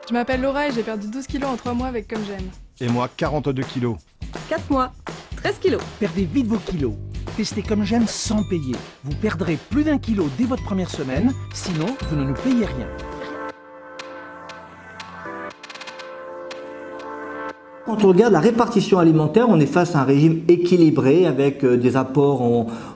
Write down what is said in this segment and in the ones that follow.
Je m'appelle Laura et j'ai perdu 12 kilos en 3 mois avec Comme J'aime. Et moi, 42 kilos. 4 mois, 13 kilos. Perdez vite vos kilos. Testez Comme J'aime sans payer. Vous perdrez plus d'1 kilo dès votre première semaine, sinon vous ne nous payez rien. Quand on regarde la répartition alimentaire, on est face à un régime équilibré avec des apports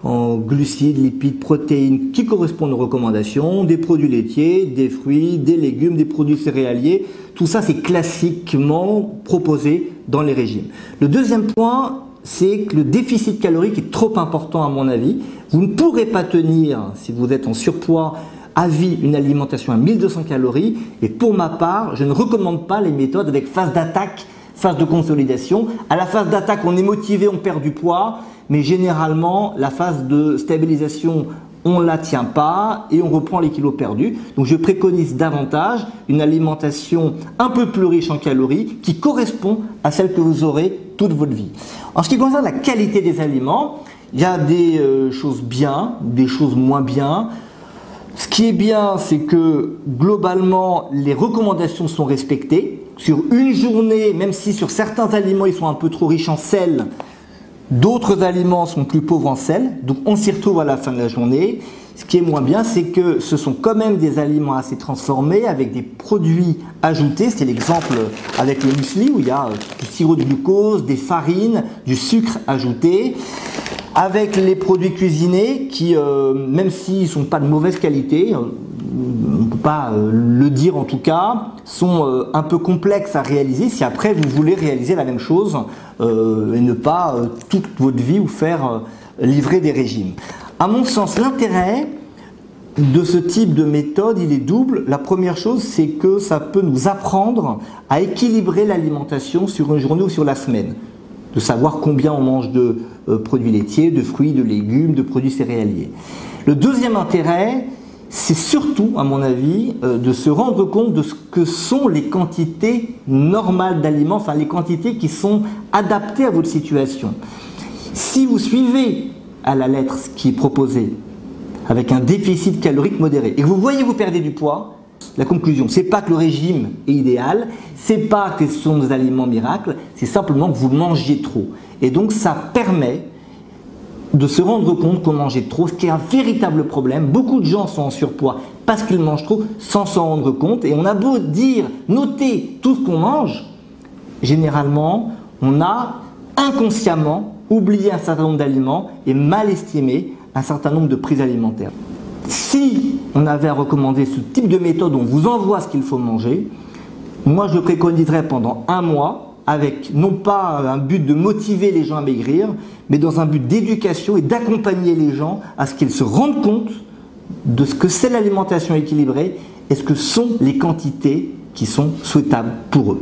en glucides, lipides, protéines qui correspondent aux recommandations, des produits laitiers, des fruits, des légumes, des produits céréaliers. Tout ça, c'est classiquement proposé dans les régimes. Le deuxième point, c'est que le déficit calorique est trop important à mon avis. Vous ne pourrez pas tenir, si vous êtes en surpoids, à vie une alimentation à 1200 calories. Et pour ma part, je ne recommande pas les méthodes avec phase d'attaque, phase de consolidation. À la phase d'attaque, on est motivé, on perd du poids, mais généralement, la phase de stabilisation, on ne la tient pas et on reprend les kilos perdus. Donc je préconise davantage une alimentation un peu plus riche en calories qui correspond à celle que vous aurez toute votre vie. En ce qui concerne la qualité des aliments, il y a des choses bien, des choses moins bien. Ce qui est bien, c'est que globalement, les recommandations sont respectées. Sur une journée, même si sur certains aliments, ils sont un peu trop riches en sel, d'autres aliments sont plus pauvres en sel. Donc on s'y retrouve à la fin de la journée. Ce qui est moins bien, c'est que ce sont quand même des aliments assez transformés avec des produits ajoutés. C'est l'exemple avec le muesli où il y a du sirop de glucose, des farines, du sucre ajouté. Avec les produits cuisinés qui, même s'ils ne sont pas de mauvaise qualité, on ne peut pas le dire en tout cas, sont un peu complexes à réaliser si après vous voulez réaliser la même chose et ne pas toute votre vie vous faire livrer des régimes. À mon sens, l'intérêt de ce type de méthode, il est double. La première chose, c'est que ça peut nous apprendre à équilibrer l'alimentation sur une journée ou sur la semaine. De savoir combien on mange de produits laitiers, de fruits, de légumes, de produits céréaliers. Le deuxième intérêt, c'est surtout, à mon avis, de se rendre compte de ce que sont les quantités normales d'aliments, enfin les quantités qui sont adaptées à votre situation. Si vous suivez à la lettre ce qui est proposé, avec un déficit calorique modéré, et que vous voyez vous perdez du poids, la conclusion, c'est pas que le régime est idéal, c'est pas que ce sont des aliments miracles, c'est simplement que vous mangez trop. Et donc ça permet de se rendre compte qu'on mangeait trop, ce qui est un véritable problème. Beaucoup de gens sont en surpoids parce qu'ils mangent trop sans s'en rendre compte. Et on a beau dire, noter tout ce qu'on mange, généralement, on a inconsciemment oublié un certain nombre d'aliments et mal estimé un certain nombre de prises alimentaires. Si on avait à recommander ce type de méthode, on vous envoie ce qu'il faut manger, moi je le préconiserais pendant un mois avec non pas un but de motiver les gens à maigrir, mais dans un but d'éducation et d'accompagner les gens à ce qu'ils se rendent compte de ce que c'est l'alimentation équilibrée et ce que sont les quantités qui sont souhaitables pour eux.